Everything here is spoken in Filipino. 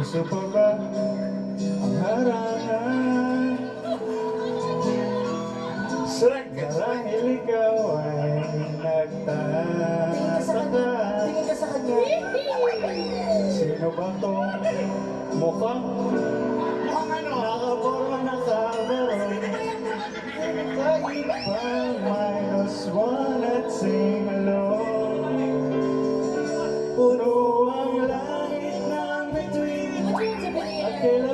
Puso pa ba ang harangan? Dahil ikaw ay nagtataka. Tingin ka sa kanya. Sino ba tong mukhang nakaporma na kabaron? Kahit pa minus one at sing alone. Puno ang langit ng bituin at kailan